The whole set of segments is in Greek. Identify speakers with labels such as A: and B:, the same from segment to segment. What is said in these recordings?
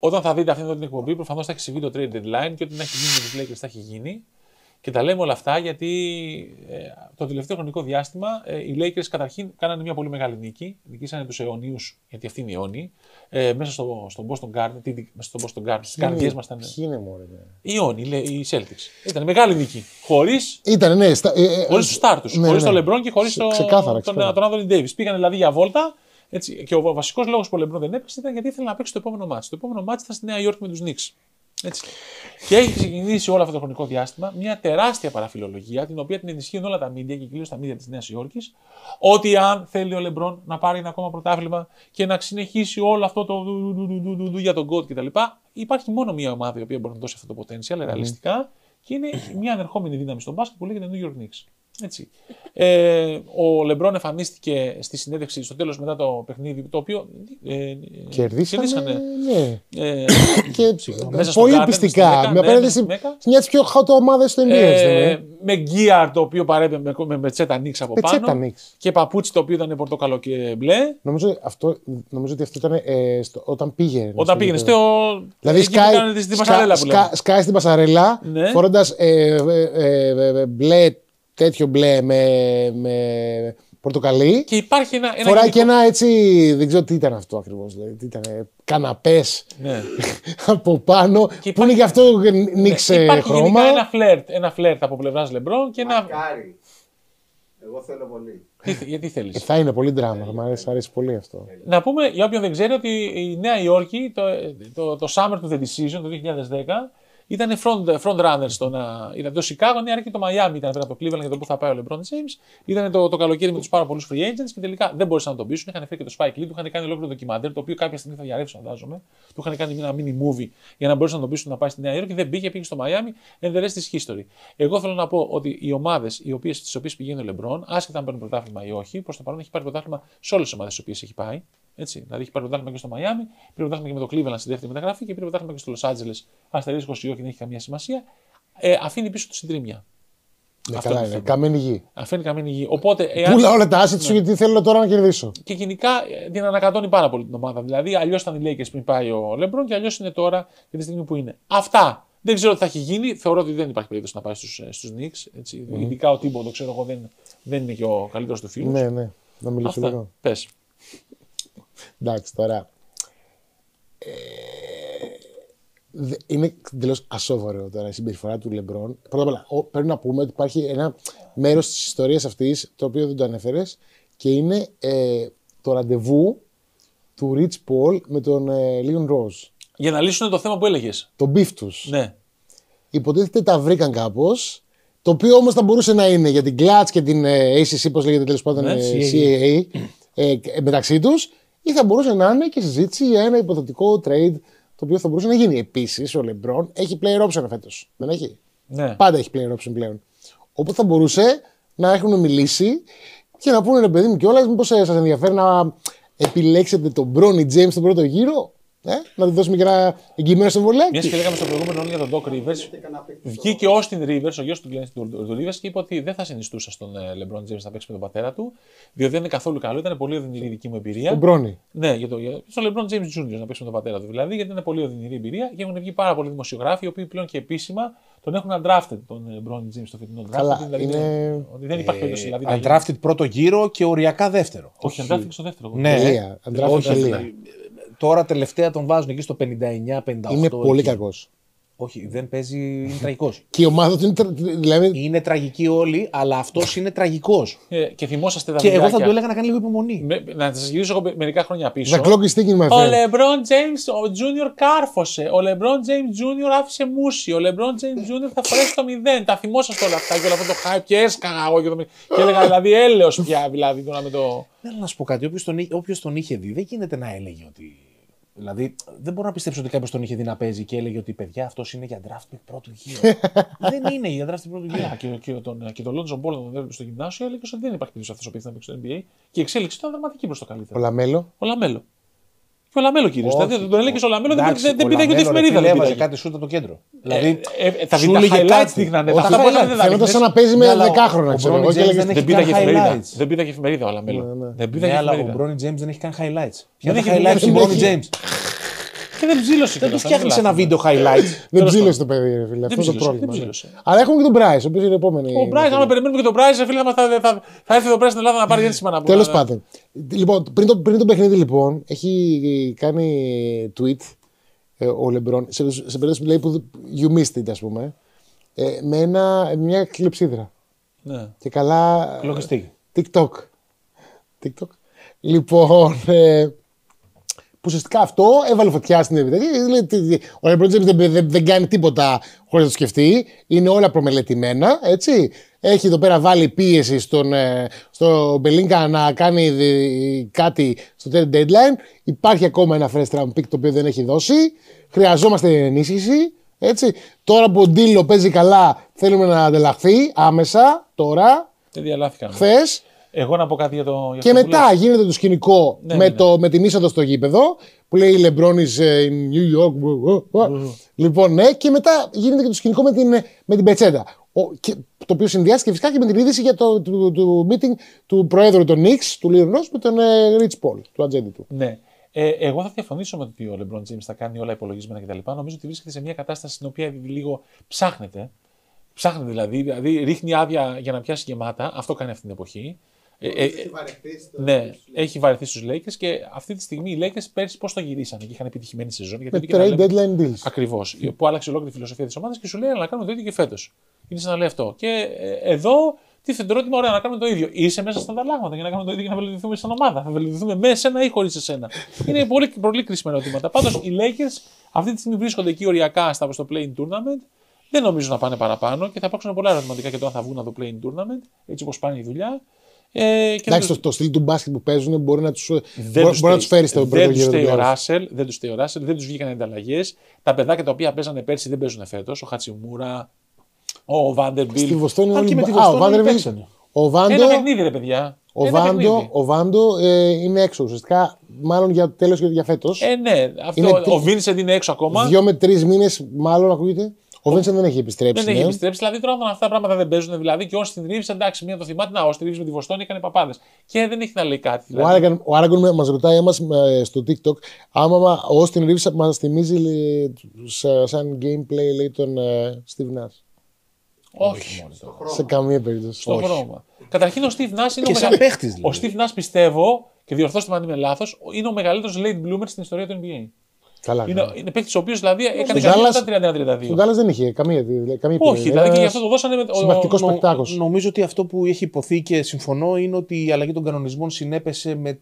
A: Όταν θα δείτε αυτή την εκπομπή, προφανώς θα έχει συμβεί το trade deadline και ό,τι να έχει γίνει με τους Lakers θα έχει γίνει. Και τα λέμε όλα αυτά γιατί το τελευταίο χρονικό διάστημα οι Lakers καταρχήν κάνανε μια πολύ μεγάλη νίκη. Νικήσανε τους αιωνίους, γιατί αυτοί είναι οι αιώνιοι, μέσα στο Boston Garden. Στις καρδιές μας ήταν.
B: Ποιοι είναι μόνο.
A: Οι αιώνιοι, οι Celtics. Ήταν μεγάλη νίκη. Χωρίς τους στάρ τους. Χωρίς τον LeBron και χωρίς τον Anthony Davis. Πήγανε δηλαδή για βόλτα. Έτσι, και ο βασικός λόγος που ο LeBron δεν έπαιξε ήταν γιατί ήθελε να παίξει το επόμενο μάτς. Το επόμενο μάτς ήταν στη Νέα Υόρκη με τους Knicks. Έτσι. Και έχει ξεκινήσει όλο αυτό το χρονικό διάστημα μια τεράστια παραφιλολογία, την οποία την ενισχύουν όλα τα media και κυρίως τα media της Νέας Υόρκης, ότι αν θέλει ο LeBron να πάρει ένα ακόμα πρωτάθλημα και να συνεχίσει όλο αυτό το για τον GOAT κτλ., υπάρχει μόνο μια ομάδα η οποία μπορεί να δώσει αυτό το potential ρεαλιστικά και είναι μια ανερχόμενη δύναμη στον μπάσκετ που λέγεται New York Knicks. Έτσι. Ο Λεμπρόν εμφανίστηκε στη συνέντευξη στο τέλος μετά το παιχνίδι, το οποίο
B: κερδίσανε. Ναι.
A: Και
B: πολύ πιστικά. Με απέναντι σε μια από τις πιο hot ομάδες στο NBA.
A: Με γκίαρ το οποίο παρέπε με πετσέτα Νίξ από πάνω. Και παπούτσι το οποίο ήταν πορτοκαλό και μπλε.
B: Νομίζω ότι αυτό ήταν όταν πήγε.
A: Όταν πήγαινε.
B: Δηλαδή σκάει στην πασαρέλα φορώντας μπλε. Τέτοιο μπλε με πορτοκαλί.
A: Και υπάρχει ένα.
B: Φοράει και ένα έτσι. Δεν ξέρω τι ήταν αυτό ακριβώς. Δηλαδή, τι ήταν. Καναπές από πάνω. Που είναι γι' αυτό νίξε χρώμα.
A: Υπάρχει ένα φλερτ από πλευράς Λεμπρόν και ένα.
C: Μακάρι. Εγώ θέλω πολύ.
A: Γιατί θέλεις.
B: Θα είναι πολύ δράμα. Θα μου αρέσει πολύ αυτό.
A: Να πούμε για όποιον δεν ξέρει ότι η Νέα Υόρκη το Summer to the Decision το 2010. Ήταν front runners ήταν το Chicago, Νέα Υόρκη και το Miami ήταν πέρα από το Cleveland για το που θα πάει ο LeBron James. Ήταν το καλοκαίρι με τους πάρα πολλούς free agents και τελικά δεν μπορούσαν να τον πείσουν. Είχαν φέρει και το Spike Lee, του είχαν κάνει ολόκληρο ντοκιμαντέρ, το οποίο κάποια στιγμή θα διαρρεύσει, φαντάζομαι. Του είχαν κάνει ένα mini movie για να μπορούσαν να τον πείσουν να πάει στη Νέα Υόρκη. Δεν πήγε στο Miami, and the rest is history. Εγώ θέλω να πω ότι οι ομάδες στις οποίες πηγαίνει ο LeBron, άσχετα αν παίρνουν πρωτάθλημα ή όχι, προς το παρόν έχει πάρει πρωτάθλημα σε όλες τις ομάδες στις οποίες έχει πάει. Έτσι, δηλαδή έχει πάρει πρωτάθλημα και στο Miami, πήρε πρωτάθλημα και με το Cleveland στη δεύτερη μεταγραφή και πήρε πρωτάθλημα και στο Los Angeles. Αστερίσκος ή όχι, δεν έχει καμία σημασία. Αφήνει πίσω του συντρίμια.
B: Ναι, καλά είναι. Καμένη γη.
A: Αφήνει καμένη γη. Οπότε,
B: πούλα όλα τα assets σου γιατί θέλω τώρα να κερδίσω.
A: Και γενικά την ανακατώνει πάρα πολύ την ομάδα. Δηλαδή, αλλιώς ήταν οι Lakers πριν πάει ο LeBron και αλλιώς είναι τώρα για τη στιγμή που είναι. Αυτά. Δεν ξέρω τι θα έχει γίνει. Θεωρώ ότι δεν υπάρχει περίπτωση να πάει στους Knicks. Ειδικά ο Τίμπο, το ξέρω εγώ, δεν είναι και ο καλύτερος του φίλου.
B: Ναι, ναι. Να μιλήσω λίγο.
A: Πες.
B: Εντάξει, τώρα. Είναι εντελώς ασόβαρο τώρα η συμπεριφορά του Λεμπρόν. Πρώτα απ' όλα, πρέπει να πούμε ότι υπάρχει ένα μέρος της ιστορίας αυτής, το οποίο δεν το ανέφερες, και είναι το ραντεβού του Rich Paul με τον Leon Rose.
A: Για να λύσουν το θέμα που έλεγες.
B: Το beef τους.
A: Ναι.
B: Υποτίθεται τα βρήκαν κάπως, το οποίο όμως θα μπορούσε να είναι για την Clutch και την ACC, πώς λέγεται τέλος πάντων, CAA, μεταξύ τους, ή θα μπορούσε να είναι και συζήτηση για ένα υποθετικό trade το οποίο θα μπορούσε να γίνει. Επίσης, ο LeBron έχει player option φέτος. Δεν έχει.
A: Ναι.
B: Πάντα έχει player option πλέον. Οπότε θα μπορούσε να έχουν μιλήσει και να πούνε, ρε παιδί μου, κιόλας, μήπως σας ενδιαφέρει να επιλέξετε τον Bronny James στον πρώτο γύρο. Να του δώσουμε και ένα εγγυημένο συμβολέκι.
A: Μια και λέγαμε στο προηγούμενο για τον Doc Rivers. Βγήκε ο Austin Rivers, ο γιος του Rivers, και είπε ότι δεν θα συνιστούσα στον LeBron James να παίξει με τον πατέρα του, διότι δεν είναι καθόλου καλό. Ήταν πολύ οδυνηρή η δική μου εμπειρία.
B: Τον Bronny.
A: Ναι, στον LeBron James Jr. να παίξει με τον πατέρα του. Δηλαδή, γιατί ήταν πολύ οδυνηρή εμπειρία και έχουν βγει πάρα πολλοί δημοσιογράφοι, οι οποίοι πλέον και επίσημα τον έχουν undrafted τον LeBron James στο φετινό draft.
B: Καλά,
A: δηλαδή, ότι δεν υπάρχει περίπτωση. Δηλαδή,
D: undrafted πρώτο γύρο και οριακά δεύτερο.
A: Όχι, undrafted στο δεύτερο.
B: Ναι,
D: Τώρα τελευταία τον βάζουν εκεί στο 59-58.
B: Είναι πολύ κακός.
D: Όχι, δεν παίζει, είναι τραγικός.
B: Και η ομάδα του είναι. Δηλαδή...
D: Είναι τραγικοί όλοι, αλλά αυτός είναι τραγικός.
A: Και θυμόσαστε τα
D: Και εγώ θα του έλεγα να κάνει λίγο υπομονή.
A: Να σας γυρίσω μερικά χρόνια πίσω.
B: The clock is ticking, my friend.
A: Ο LeBron James ο Jr. κάρφωσε. Ο LeBron James Jr. άφησε μουσι. Ο LeBron James Jr. θα φορέσει το 0. Τα θυμόσαστε όλα αυτά και όλο αυτό το hype και έσκαγα εγώ και έλεγα δηλαδή έλεος πια. Δηλαδή τώρα με το.
D: Θέλω να σου πω κάτι. Όποιος τον είχε δει, δεν γίνεται να έλεγε ότι. Δηλαδή, δεν μπορώ να πιστέψω ότι κάποιος τον είχε δει να παίζει και έλεγε ότι παιδιά αυτός είναι για draft pick πρώτου γύρου. Δεν είναι για draft pick πρώτου γύρου. Και τον Lonzo Ball, τον έβλεπε στο γυμνάσιο, έλεγε ότι δεν υπάρχει περίπτωση αυτός ο οποίος να παίξει στο NBA. Και η εξέλιξη ήταν δραματική προς το καλύτερο.
B: Ο Λαμέλο.
A: Και ο Λαμέλο κυρίως. Δηλαδή, τον έλεγε ο Λαμέλο, δεν πήδαγε ούτε εφημερίδα.
D: Δεν έβαζε κάτι σούτα το κέντρο.
A: Δηλαδή, τα highlights δείχνανε.
B: Φαίνονταν σαν να παίζει με 10χρονα.
A: Δεν πήδαγε εφημερίδα ο Λαμέλο.
D: Αλλά ο Bronny James δεν έχει καν highlights. Ποια είναι highlights του Bronny James.
A: Και δεν ψήλωσε.
D: Δεν του φτιάχνει ένα βίντεο highlights.
B: Δεν ψήλωσε το παιδί, ρε φίλε. Αυτό είναι το πρόβλημα. Αλλά έχουμε και τον Bryce, ο οποίο είναι επόμενο.
A: Ο Bryce, άμα περιμένουμε και τον Bryce, φίλε, θα έρθει εδώ πέρα στην Ελλάδα να πάρει γέννηση μάνα.
B: Τέλος πάντων. Λοιπόν, πριν το παιχνίδι, λοιπόν, έχει κάνει tweet ο Λεμπρόν, σε περίπτωση που λέει που you missed it, ας πούμε, με μια κλειψίδρα.
A: Ναι.
B: Και καλά.
A: Λογιστική.
B: TikTok. Λοιπόν, που ουσιαστικά αυτό έβαλε φωτιά στην επιτυχία. Ο LeBron James δεν κάνει τίποτα χωρίς να το σκεφτεί. Είναι όλα προμελετημένα, έτσι. Έχει εδώ πέρα βάλει πίεση στο Μπελίνκα να κάνει κάτι στο deadline. Υπάρχει ακόμα ένα first round pick το οποίο δεν έχει δώσει. Χρειαζόμαστε ενίσχυση. Έτσι. Τώρα που ο Ντίλο παίζει καλά, θέλουμε να ανταλλαχθεί άμεσα. Τώρα.
A: Δεν διαλάθηκαν.
B: Χθες.
A: Εγώ να πω κάτι για το.
B: Και μετά γίνεται το σκηνικό με την είσοδο στο γήπεδο που λέει LeBron is in New York. Λοιπόν, ναι, και μετά γίνεται και το σκηνικό με την πετσέτα. Το οποίο συνδυάστηκε φυσικά και με την είδηση για το meeting του προέδρου των Knicks, του Leon Ross, με τον Rich Paul, του ατζέντη του.
A: Ναι. Εγώ θα διαφωνήσω με το ότι ο LeBron James θα κάνει όλα υπολογισμένα κτλ. Νομίζω ότι βρίσκεται σε μια κατάσταση στην οποία λίγο ψάχνεται. Ψάχνεται δηλαδή ρίχνει άδεια για να πιάσει γεμάτα. Αυτό κάνει αυτή την εποχή. Έχει βαρεθεί στους Lakers και αυτή τη στιγμή οι Lakers πέρσι πώς το γυρίσανε και είχαν επιτυχημένη σεζόν.
B: Με trade deadline deals.
A: Ακριβώς. Που άλλαξε ολόκληρη τη φιλοσοφία της ομάδας και σου λέει να κάνουμε το ίδιο και φέτος. Είναι σαν να λέει αυτό. Και εδώ τίθεται το ερώτημα, ωραία, να κάνουμε το ίδιο. Είσαι μέσα στα ανταλλάγματα για να κάνουμε το ίδιο και να βελτιωθούμε σαν ομάδα. Θα βελτιωθούμε με εσένα ή χωρίς εσένα. Είναι πολύ κρίσιμα ερωτήματα. Πάντως οι Lakers αυτή τη στιγμή βρίσκονται εκεί οριακά στο play-in tournament. Δεν νομίζω να πάνε παραπάνω και θα υπάρξουν πολλά ερωτηματικά για το αν θα βγουν από το play-in tournament, έτσι όπως πάνε η δουλειά.
B: Εντάξει, το στυλ του μπάσκετ που παίζουν μπορεί να τους φέρει στο πρώτο γύρο.
A: Δεν τους φταίει ο Ράσελ, δεν τους βγήκαν ανταλλαγές. Τα παιδάκια τα οποία παίζανε πέρσι δεν παίζουν φέτος. Ο Χατσιμούρα, ο Βάντερμπιλ.
B: Στη Βοστόνη
A: όλοι
B: παίξανε.
A: Ένα παιχνίδι, ρε παιδιά.
B: Ο Βάντο είναι έξω ουσιαστικά, μάλλον για τέλος για φέτος.
A: Ναι, ο Βίνσεντ είναι έξω ακόμα.
B: 2 με 3 μήνες, μάλλον ακούγεται. Ο Βίνσεντ δεν έχει επιστρέψει.
A: Δεν έχει επιστρέψει. Δηλαδή τώρα αυτά τα πράγματα δεν παίζουν. Δηλαδή και όσοι την Ρίβς, εντάξει, μία το θυμάται. Ο Στρίβς με τη Βοστόνη έκανε παπάδες. Και δεν έχει να λέει κάτι. Δηλαδή.
B: Ο Άραγκον μας ρωτάει στο TikTok, άμα ο Austin Reeves μας θυμίζει σαν gameplay, λέει, τον Steve Nash.
A: Όχι.
B: Σε καμία περίπτωση.
A: Στο χρώμα. Καταρχήν ο Steve Nash είναι ο μεγαλύτερος. Ο Steve Nash, πιστεύω, και διορθώστε με αν είμαι λάθος, είναι ο μεγαλύτερος late bloomer στην ιστορία του NBA.
B: Καλά,
A: είναι παίκτης ο οποίος δηλαδή έκανε καριέρα τα 31-32.
B: Στον Dallas δεν είχε καμία
A: όχι, δηλαδή και γι' αυτό το δώσανε.
B: Συμπαθητικός σπεκτάκος.
D: Νομίζω ότι αυτό που έχει υποθεί και συμφωνώ είναι ότι η αλλαγή των κανονισμών συνέπεσε με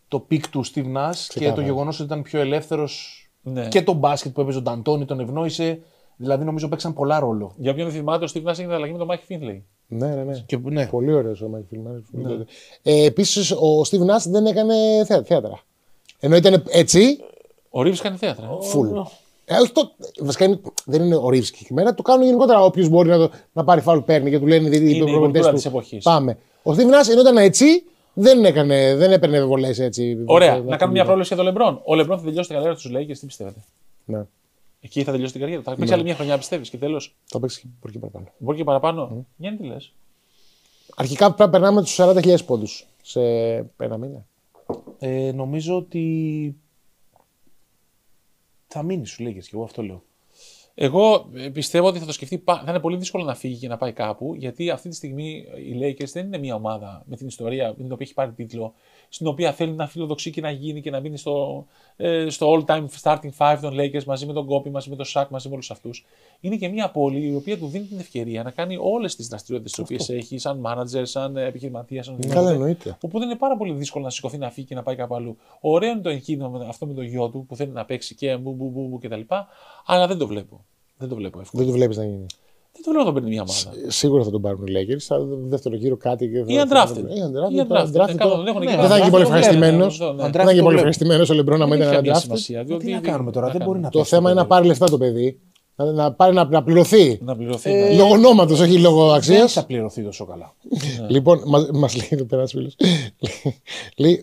D: το πικ του Steve Nash και το γεγονός ότι ήταν πιο ελεύθερος.
A: Ναι.
D: Και τον μπάσκετ που έπαιζε ο Νταντόνι τον ευνόησε. Δηλαδή νομίζω παίξαν πολλά ρόλο.
A: Για όποιον δεν θυμάται, ο Steve Nash έγινε αλλαγή με τον Mike Finley.
B: Ναι. Πολύ ωραίος ο Mike Finley. Επίσης ο Steve Nash δεν έκανε θέατρα. Ενώ ήταν έτσι.
A: Ο Ρίβς κάνει θέατρα.
B: Φουλ. Βασικά δεν είναι ο Ρίβς συγκεκριμένα. Το κάνουν γενικότερα. Όποιος μπορεί να πάρει φάουλ παίρνει και του λένε οι προπονητές
A: της εποχής.
B: Πάμε. Ο Steve Nash ενώ ήταν έτσι, δεν έπαιρνε βολές έτσι.
A: Ωραία. Να κάνουμε μια πρόβλεψη για τον LeBron. Ο LeBron θα τελειώσει την καριέρα του στους Lakers, τι πιστεύετε?
B: Ναι.
A: Εκεί θα τελειώσει την καριέρα. Θα παίξει άλλη μια χρονιά, πιστεύεις, και τέλος.
B: Θα παίξει μπορεί και παραπάνω.
A: Μπορεί και παραπάνω. Γιάννη, τι λες?
B: Αρχικά περνάμε τους 40.000 πόντους σε ένα μήνα.
D: Νομίζω ότι θα μείνει στους Lakers και εγώ αυτό λέω.
A: Εγώ πιστεύω ότι θα το σκεφτεί. Θα είναι πολύ δύσκολο να φύγει και να πάει κάπου, γιατί αυτή τη στιγμή οι Lakers δεν είναι μια ομάδα με την ιστορία με την οποία έχει πάρει τίτλο, στην οποία θέλει να φιλοδοξεί και να γίνει και να μείνει στο all-time starting five των Lakers μαζί με τον Kobe, μαζί με τον Shaq, μαζί με όλους αυτούς. Είναι και μια πόλη η οποία του δίνει την ευκαιρία να κάνει όλες τις δραστηριότητες τις οποίες έχει, σαν manager, σαν επιχειρηματία, σαν
B: οτιδήποτε.
A: Οπότε είναι πάρα πολύ δύσκολο να σηκωθεί, να φύγει και να πάει κάπου αλλού. Ωραίο είναι το εγχείρημα αυτό με το γιο του που θέλει να παίξει και μπου κτλ. Αλλά δεν το βλέπω. Δεν το βλέπω εύκολα.
B: Δεν το βλέπει να γίνει.
A: Δεν το λέω να τον παίρνει μια ομάδα.
B: Σίγουρα θα τον πάρουν οι Lakers. Θα δεύτερο γύρο κάτι.
A: Ή undrafted.
B: Δεν θα είναι πολύ ευχαριστημένο. Δεν θα είναι πολύ ευχαριστημένο ο Λεμπρόν να ήταν undrafted.
D: Τι να κάνουμε τώρα, δεν μπορεί να
B: το θέμα είναι να πάρει λεφτά το παιδί. Να πληρωθεί.
A: Λόγω
B: ονόματος, όχι λόγω αξίας.
D: Δεν θα πληρωθεί τόσο καλά.
B: Λοιπόν, μας λέει εδώ πέρα ένας φίλος. Λέει,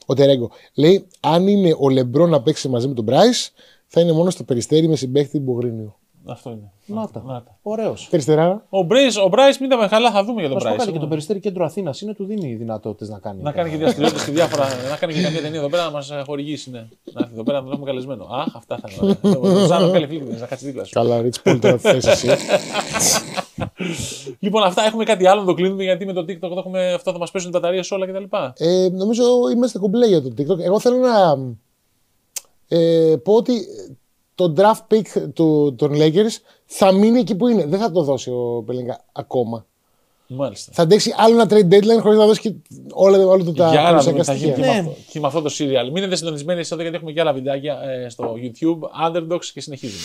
B: ο Τερέγκο, λέει, αν είναι ο Λεμπρόν να παίξει μαζί με τον Μπράις, θα είναι μόνο στο Περιστέρι με συμπαίχτη Μπογρίνιο.
A: Αυτό είναι.
D: Να τα. Ωραίος.
B: Περιστερά.
A: Ο Μπράις, μην τα καλά, θα δούμε για τον Μπράις.
D: Κάνει και το Περιστέρι Κέντρο Αθήνας είναι, του δίνει δυνατότητες να κάνει.
A: Να κάνει και διαστηριότητες και διάφορα. Να κάνει και καμία ταινία εδώ πέρα να μας χορηγήσει. Ναι. Να έρθει εδώ πέρα να τον έχουμε καλεσμένο. Αχ, αυτά θα είναι. Ο Ζάνο καλή φίλη να κάτσει δίπλα σου.
B: Καλά, Ρίτς, πολύ τώρα θες εσύ.
A: Λοιπόν, αυτά έχουμε κάτι άλλο να το κλείνουμε γιατί με το TikTok αυτό θα μας πέσουν οι μπαταρίες όλα κτλ.
B: Νομίζω είμαστε κομπλέ για το TikTok. Εγώ θέλω να πω ότι το draft pick των Lakers θα μείνει εκεί που είναι. Δεν θα το δώσει ο Πελίνκα ακόμα.
A: Μάλιστα.
B: Θα αντέξει άλλο ένα trade deadline χωρίς να δώσει και όλο το τα
A: παρουσιακά στοιχεία. Και με αυτό το serial. Μείνετε συντονισμένοι εδώ γιατί έχουμε και άλλα βιντεάκια στο YouTube. Underdogs και συνεχίζουμε.